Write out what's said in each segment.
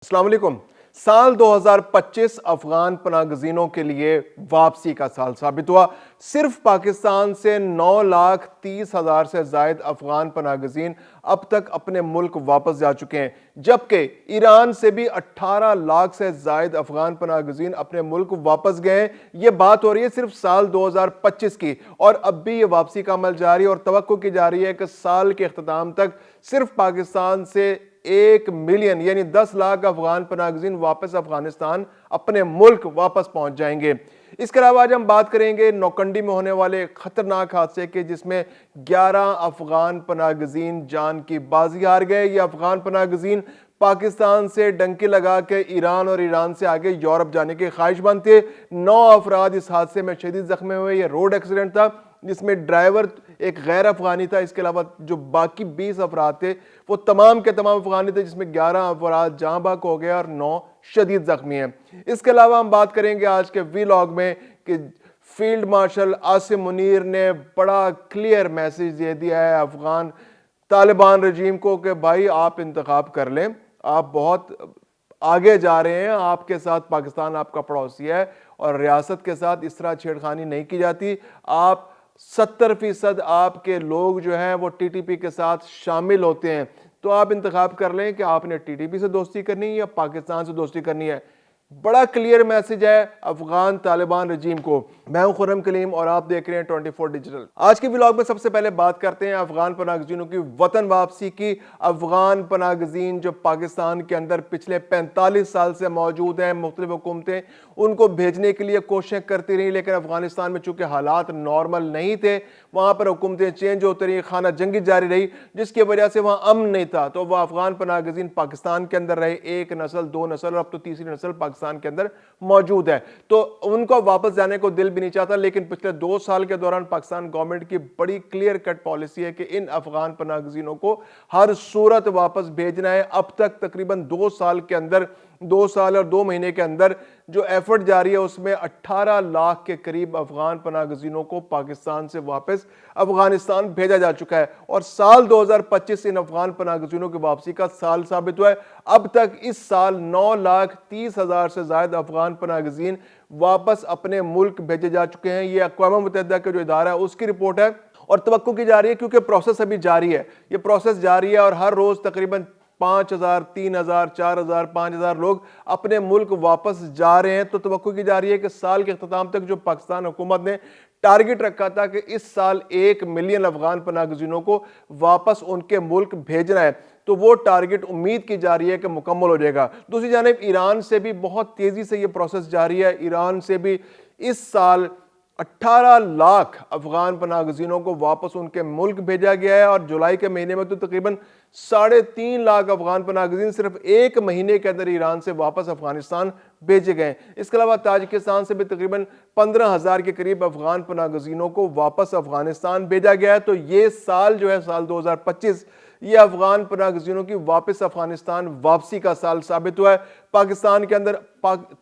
अस्सलाम वालेकुम। साल 2025 अफगान पनागजीनों के लिए वापसी का साल साबित हुआ। सिर्फ पाकिस्तान से 9,30,000 से जायद अफगान पनागजीन अब तक अपने मुल्क वापस जा चुके हैं, जबकि ईरान से भी 18 लाख से जायद अफगान पनागजीन अपने मुल्क वापस गए हैं। ये बात हो रही है सिर्फ साल 2025 की, और अब भी ये वापसी का अमल जारी है और तवक्को की जा रही है कि साल के अख्ताम तक सिर्फ पाकिस्तान से 1 मिलियन यानी 10 लाख अफगान पनागजीन वापस अफगानिस्तान अपने मुल्क वापस पहुंच जाएंगे। इसके अलावा आज हम बात करेंगे नौकंडी में होने वाले खतरनाक हादसे के, जिसमें 11 अफगान पनागजीन जान की बाजी हार गए। ये अफगान पनागजीन पाकिस्तान से डंकी लगा के ईरान और ईरान से आगे यूरोप जाने के ख्वाहिशमंद थे। 9 अफराद इस हादसे में शदीद जख्मी हुए। यह रोड एक्सीडेंट था जिसमें ड्राइवर एक गैर अफगानी था। इसके अलावा जो बाकी 20 अफराद थे वो तमाम के तमाम अफगानी थे, जिसमें 11 अफराद जहां बाक हो गए और 9 शदीद जख्मी हैं। इसके अलावा हम बात करेंगे आज के व्लॉग में कि फील्ड मार्शल आसिम मुनीर ने बड़ा क्लियर मैसेज दे दिया है अफगान तालिबान रजीम को कि भाई आप इंतखाब कर लें, आप बहुत आगे जा रहे हैं, आपके साथ पाकिस्तान आपका पड़ोसी है और रियासत के साथ इस तरह छेड़खानी नहीं की जाती। आप 70% आपके लोग जो हैं वो टीटीपी के साथ शामिल होते हैं, तो आप इंतखाब कर लें कि आपने टीटीपी से दोस्ती करनी है या पाकिस्तान से दोस्ती करनी है। बड़ा क्लियर मैसेज है अफगान तालिबान रजीम को। मैं हूं खुर्रम कलीम और आप देख रहे हैं 24 डिजिटल। आज के व्लॉग में सबसे पहले बात करते हैं अफगान पनागजीनों की वतन वापसी की। अफगान पनागजीन जो पाकिस्तान के अंदर पिछले 45 साल से मौजूद हैं, मुख्तलिफ हुकूमतें उनको भेजने के लिए कोशिशें करती रही, लेकिन अफगानिस्तान में चूंकि हालात नॉर्मल नहीं थे, वहां पर हुकूमतें चेंज होती रही, खाना जंगी जारी रही, जिसकी वजह से वहां अमन नहीं था। तो वह अफगान पनागजीन पाकिस्तान के अंदर रहे, एक नस्ल, 2 नस्ल और अब तो तीसरी नस्ल पाकिस्तान के अंदर मौजूद है। तो उनको वापस जाने को दिल भी नहीं चाहता, लेकिन पिछले 2 साल के दौरान पाकिस्तान गवर्नमेंट की बड़ी क्लियर कट पॉलिसी है कि इन अफगान पनागजीनों को हर सूरत वापस भेजना है। अब तक तकरीबन 2 साल के अंदर, 2 साल और 2 महीने के अंदर जो एफर्ट जारी है उसमें 18 लाख के करीब अफगान पनागजीनों को पाकिस्तान से वापस अफगानिस्तान भेजा जा चुका है। और साल 2025 इन अफगान पनागजीनों की वापसी का साल साबित हुआ है। अब तक इस साल 9,30,000 से ज्यादा अफगान पनागजीन वापस अपने मुल्क भेजे जा चुके हैं। यह अक़वाम मुत्तहिदा का जो इदारा है उसकी रिपोर्ट है और तवक्को की जा रही है, क्योंकि प्रोसेस अभी जारी है। यह प्रोसेस जारी है और हर रोज तकरीबन 5,000, 3,000, 4,000, 5,000 लोग अपने मुल्क वापस जा रहे हैं। तो तवक्को की जा रही है कि साल के अख्ताम तक जो पाकिस्तान हुकूमत ने टारगेट रखा था कि इस साल 1 मिलियन अफगान पनागजीनों को वापस उनके मुल्क भेजना है, तो वो टारगेट उम्मीद की जा रही है कि मुकम्मल हो जाएगा। दूसरी जानिब ईरान से भी बहुत तेजी से ये प्रोसेस जारी है। ईरान से भी इस साल 18 लाख अफगान पनागजीनों को वापस उनके मुल्क भेजा गया है और जुलाई के महीने में तो तकरीबन 3.5 लाख अफगान पनागजीन सिर्फ 1 महीने के अंदर ईरान से वापस अफगानिस्तान भेजे गए। इसके अलावा ताजिकिस्तान से भी तकरीबन 15,000 के करीब अफगान पनागजीनों को वापस अफगानिस्तान भेजा गया है। तो ये साल जो है साल 2025 ये अफगान पनागजीनों की वापस अफगानिस्तान वापसी का साल साबित हुआ है। पाकिस्तान के अंदर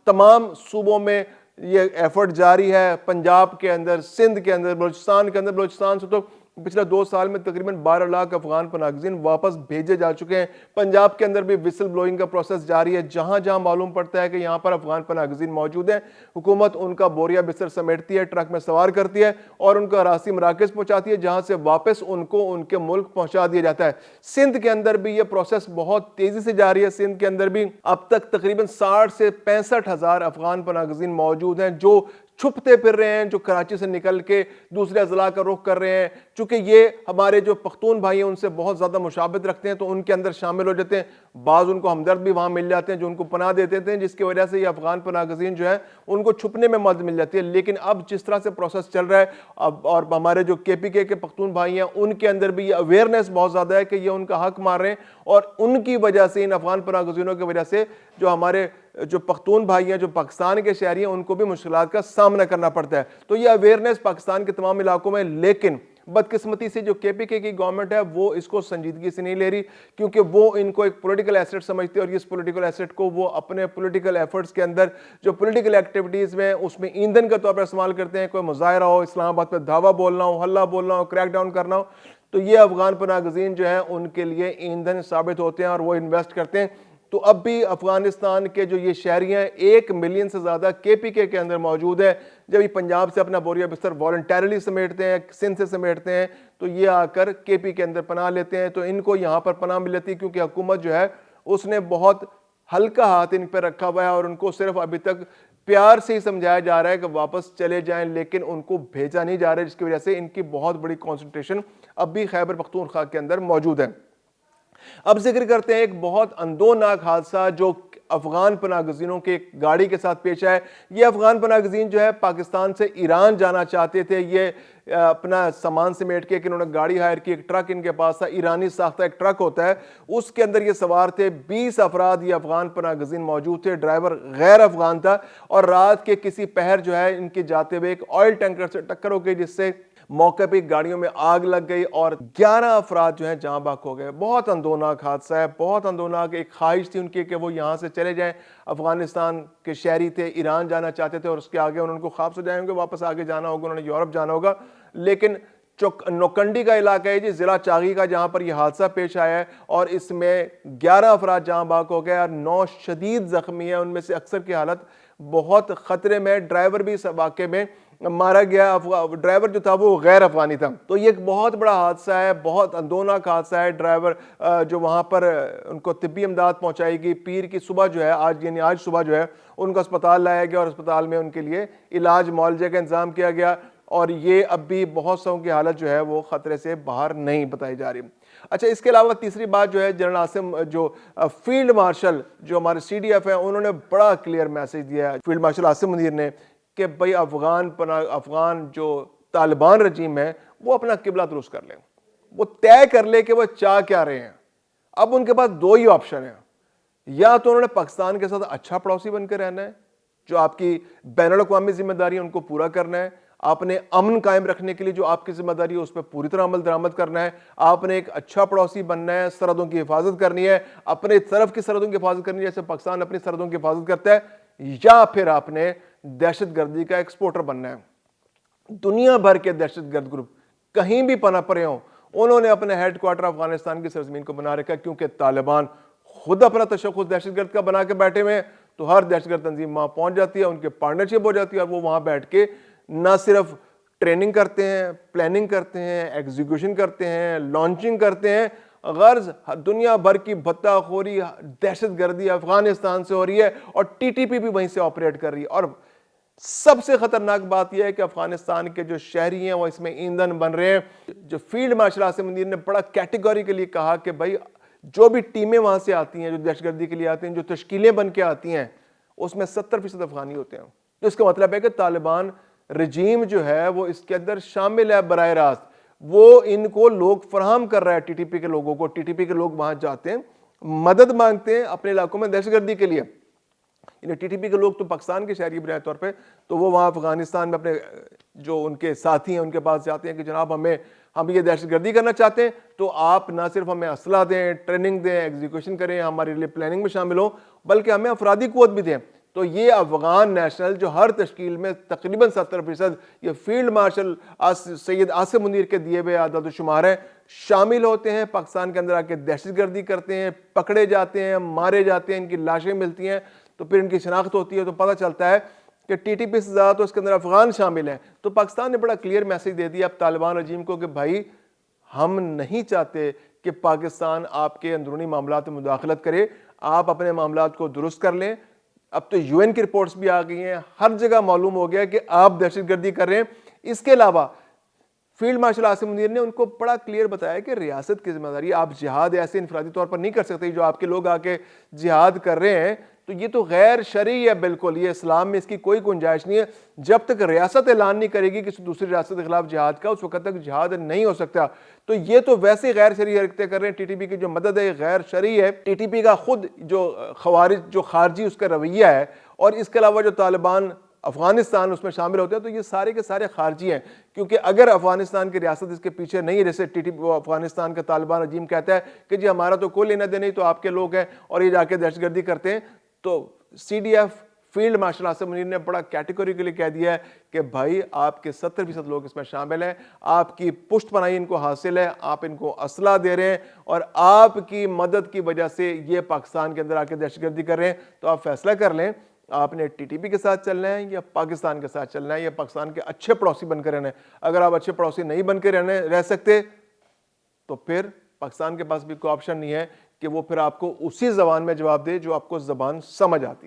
तमाम सूबों में ये एफर्ट जारी है। पंजाब के अंदर, सिंध के अंदर, बलूचिस्तान के अंदर, बलूचिस्तान से तो पिछले 2 साल में तकरीबन 12 लाख अफगान पनागजीन वापस भेजे जा चुके हैं। पंजाब के अंदर भी विसल ब्लोइंग का प्रोसेस जारी है। जहां जहां मालूम पड़ता है कि यहां पर अफगान पनागजीन मौजूद हैं, हुकूमत उनका बोरिया बिस्तर समेटती है, ट्रक में सवार करती है और उनका रास्ती मराकज पहुंचाती है, जहां से वापस उनको उनके मुल्क पहुंचा दिया जाता है। सिंध के अंदर भी यह प्रोसेस बहुत तेजी से जारी है। सिंध के अंदर भी अब तक तकरीबन 60 से 65,000 अफगान पनागजीन मौजूद हैं जो छुपते फिर रहे हैं, जो कराची से निकल के दूसरे अजला का रुख कर रहे हैं। चूंकि ये हमारे जो पख्तून भाई हैं उनसे बहुत ज़्यादा मुशाबत रखते हैं, तो उनके अंदर शामिल हो जाते हैं। बाज़ उनको हमदर्द भी वहाँ मिल जाते हैं जो उनको पनाह देते थे, जिसकी वजह से ये अफगान पनागजीन जो है उनको छुपने में मदद मिल जाती है। लेकिन अब जिस तरह से प्रोसेस चल रहा है अब, और हमारे जो KPK के पख्तून भाई हैं उनके अंदर भी ये अवेयरनेस बहुत ज़्यादा है कि ये उनका हक मार रहे हैं, और उनकी वजह से, इन अफगान पनागजीनों की वजह से जो हमारे जो पख्तून भाई हैं, जो पाकिस्तान के शहरी हैं, उनको भी मुश्किलात का सामना करना पड़ता है। तो ये अवेयरनेस पाकिस्तान के तमाम इलाकों में, लेकिन बदकिस्मती से जो KPK की गवर्नमेंट है वो इसको संजीदगी से नहीं ले रही, क्योंकि वो इनको एक पॉलिटिकल एसेट समझती है और इस पॉलिटिकल एसेट को वो अपने पॉलिटिकल एफर्ट्स के अंदर, जो पॉलिटिकल एक्टिविटीज़ में, उसमें ईंधन के तौर पर इस्तेमाल करते हैं। कोई मुजाहरा हो, इस्लामाबाद पर धावा बोलना हो, हल्ला बोलना हो, क्रैक डाउन करना हो, तो ये अफगान पनागजीन जो है उनके लिए ईंधन साबित होते हैं और वो इन्वेस्ट करते हैं तो अब भी अफगानिस्तान के जो ये शहरी हैं 1 मिलियन से ज़्यादा KPK के अंदर मौजूद है। जब ये पंजाब से अपना बोरिया बिस्तर वॉलंटरली समेटते हैं, सिंध से समेटते हैं, तो ये आकर KP के अंदर पनाह लेते हैं। तो इनको यहाँ पर पनाह मिल जाती है क्योंकि हुकूमत जो है उसने बहुत हल्का हाथ इन पर रखा हुआ है और उनको सिर्फ अभी तक प्यार से ही समझाया जा रहा है कि वापस चले जाएं, लेकिन उनको भेजा नहीं जा रहा है, जिसकी वजह से इनकी बहुत बड़ी कॉन्सेंट्रेशन अब भी खैबर पख्तूनख्वा के अंदर मौजूद है। अब जिक्र करते हैं एक बहुत अंदोनाक हादसा जो अफगान पनाहगजीनों के एक गाड़ी के साथ पेश आया। ये अफगान पनाहगजीन जो है पाकिस्तान से ईरान जाना चाहते थे। ये अपना सामान समेट के इन्होंने गाड़ी हायर की, एक ट्रक इनके पास था, ईरानी साख्ता एक ट्रक होता है, उसके अंदर ये सवार थे। 20 अफराद ये अफगान पनाहगजीन मौजूद थे। ड्राइवर गैर अफगान था और रात के किसी पहर जो है इनके जाते हुए एक ऑयल टैंकर से टक्कर हो गई, जिससे मौके पे गाड़ियों में आग लग गई और 11 अफराद जो हैं जाँ बाक हो गए। बहुत अंदोनाक हादसा है, बहुत अंदोनाक। एक ख्वाहिश थी उनकी कि वो यहाँ से चले जाएं। अफगानिस्तान के शहरी थे, ईरान जाना चाहते थे और उसके आगे उनको ख्वाब सजाए होंगे, वापस आगे जाना होगा, उन्होंने यूरोप जाना होगा। लेकिन नौकंडी का इलाका है जी, जिला चागी का, जहां पर यह हादसा पेश आया है और इसमें 11 अफराद जाँ बाक हो गए और 9 शदीद जख्मी है। उनमें से अक्सर की हालत बहुत खतरे में। ड्राइवर भी इस वाक़े में मारा गया। ड्राइवर जो था वो गैर अफगानी था। तो ये एक बहुत बड़ा हादसा है, बहुत अंदोनाक हादसा है। ड्राइवर जो वहाँ पर उनको तिब्बी इमदाद पहुँचाई गई, पीर की सुबह जो है आज, यानी आज सुबह जो है उनको अस्पताल लाया गया और अस्पताल में उनके लिए इलाज मुआवजे का इंतजाम किया गया और ये अब भी बहुत सौ की हालत जो है वो खतरे से बाहर नहीं बताई जा रही। अच्छा, इसके अलावा तीसरी बात जो है, जनरल आसिम जो फील्ड मार्शल जो हमारे CDF है, उन्होंने बड़ा क्लियर मैसेज दिया है, फील्ड मार्शल आसिम मुनीर ने, कि भाई अफगान जो तालिबान रजीम है वो अपना किबला दुरुस्त कर ले, वो तय कर ले कि वो चाह क्या रहे हैं। अब उनके पास 2 ही ऑप्शन है, या तो उन्होंने पाकिस्तान के साथ अच्छा पड़ोसी बनकर रहना है, जो आपकी बैनुल अक़वामी जिम्मेदारी है उनको पूरा करना है, आपने अमन कायम रखने के लिए जो आपकी जिम्मेदारी है उस पर पूरी तरह अमल दरामद करना है, आपने एक अच्छा पड़ोसी बनना है, सरहदों की हिफाजत करनी है, अपने तरफ की सरहदों की हिफाजत करनी है जैसे पाकिस्तान अपनी सरहदों की हिफाजत करता है, या फिर आपने दहशतगर्दी का एक्सपोर्टर बनना है। दुनिया भर के दहशतगर्द ग्रुप कहीं भी पनप रहे हों, उन्होंने अपने हेडक्वार्टर अफगानिस्तान की सरजमीन को बना रखा, क्योंकि तालिबान खुद अपना तशख्खुस दहशतगर्द का बना के बैठे हुए हैं। तो हर दहशतगर्द तंजीम वहां पहुंच जाती है, उनके पार्टनरशिप हो जाती है और वो वहां बैठ के ना सिर्फ ट्रेनिंग करते हैं, प्लानिंग करते हैं, एग्जीक्यूशन करते हैं, लॉन्चिंग करते हैं। गर्ज दुनिया भर की भत्ताखोरी, दहशतगर्दी अफगानिस्तान से हो रही है और TTP भी वहीं से ऑपरेट कर रही है। और सबसे खतरनाक बात यह है कि अफगानिस्तान के जो शहरी हैं वो इसमें ईंधन बन रहे हैं। जो फील्ड मार्शल आसिम मुनीर ने बड़ा कैटेगोरिकली कहा कि भाई जो भी टीमें वहां से आती हैं, जो दहशतगर्दी के लिए आती हैं, जो तश्कीलें बन के आती हैं, उसमें 70% अफगानी होते हैं। तो इसका मतलब है कि तालिबान रजीम जो है वो इसके अंदर शामिल है बराह रास्त, वो इनको लोग फराहम कर रहा है TTP के लोगों को। TTP के लोग वहां जाते हैं, मदद मांगते हैं अपने इलाकों में दहशतगर्दी के लिए। TTP के लोग तो पाकिस्तान के शहरी बुनियादी तौर पे, तो वो वहाँ अफगानिस्तान में अपने जो उनके साथी हैं उनके पास जाते हैं कि जनाब हम ये दहशतगर्दी करना चाहते हैं, तो आप ना सिर्फ हमें असला दें, ट्रेनिंग दें, एग्जीक्यूशन करें, हमारे लिए प्लानिंग में शामिल हो, बल्कि हमें अफरादी कुव्वत भी दें। तो ये अफगान नेशनल जो हर तश्कील में तकरीबन 70% ये फील्ड मार्शल सैयद आसिम मुनीर के दिए हुए आदाद शुमार हैं, शामिल होते हैं, पाकिस्तान के अंदर आके दहशतगर्दी करते हैं, पकड़े जाते हैं, मारे जाते हैं, इनकी लाशें मिलती हैं, तो फिर इनकी शनाख्त होती है, तो पता चलता है कि TTP से ज़्यादा तो इसके अंदर अफगान शामिल हैं। तो पाकिस्तान ने बड़ा क्लियर मैसेज दे दिया अब तालिबान रजीम को कि भाई हम नहीं चाहते कि पाकिस्तान आपके अंदरूनी मामलात में मुदाखलत करे, आप अपने मामलात को दुरुस्त कर लें। अब तो UN की रिपोर्ट्स भी आ गई हैं, हर जगह मालूम हो गया कि आप दहशतगर्दी कर रहे हैं। इसके अलावा फील्ड मार्शल आसिम मुनीर ने उनको बड़ा क्लियर बताया कि रियासत की जिम्मेदारी, आप जिहाद ऐसे इनफरादी तौर पर नहीं कर सकते। जो आपके लोग आके जिहाद कर रहे हैं तो ये तो गैर शरई है, बिल्कुल ये इस्लाम में इसकी कोई गुंजाइश नहीं है। जब तक रियासत ऐलान नहीं करेगी किसी दूसरी रियासत के खिलाफ जिहाद का, उस वक्त तक जिहाद नहीं हो सकता। तो ये तो वैसे गैर शरई हरकतें कर रहे हैं। TTP की जो मदद है गैर शरई है। TTP का खुद जो खवारिज जो खारजी उसका रवैया है, और इसके अलावा जो तालिबान अफगानिस्तान उसमें शामिल होते हैं, तो ये सारे के सारे खारजी हैं। क्योंकि अगर अफगानिस्तान की रियासत इसके पीछे नहीं है, जैसे TTP अफगानिस्तान का तालिबान रजीम कहता है कि जी हमारा तो कोई लेना देना नहीं, तो आपके लोग हैं और ये जाके दहशतगर्दी करते हैं, तो CDF field marshal Asim Munir ने बड़ा कैटेगोरिकली कह दिया है कि भाई आपके 70% लोग इसमें शामिल हैं, आपकी पुष्टपनाही इनको हासिल है, आप इनको असला दे रहे हैं और आपकी मदद की वजह से ये पाकिस्तान के अंदर आके दहशतगर्दी कर रहे हैं। तो आप फैसला कर लें, आपने टीटीपी के साथ चलना है या पाकिस्तान के साथ चलना है या पाकिस्तान के अच्छे पड़ोसी बनकर रहना है। अगर आप अच्छे पड़ोसी नहीं बनकर रह सकते तो फिर पाकिस्तान के पास भी कोई ऑप्शन नहीं है कि वो फिर आपको उसी जबान में जवाब दे जो आपको जबान समझ आती है।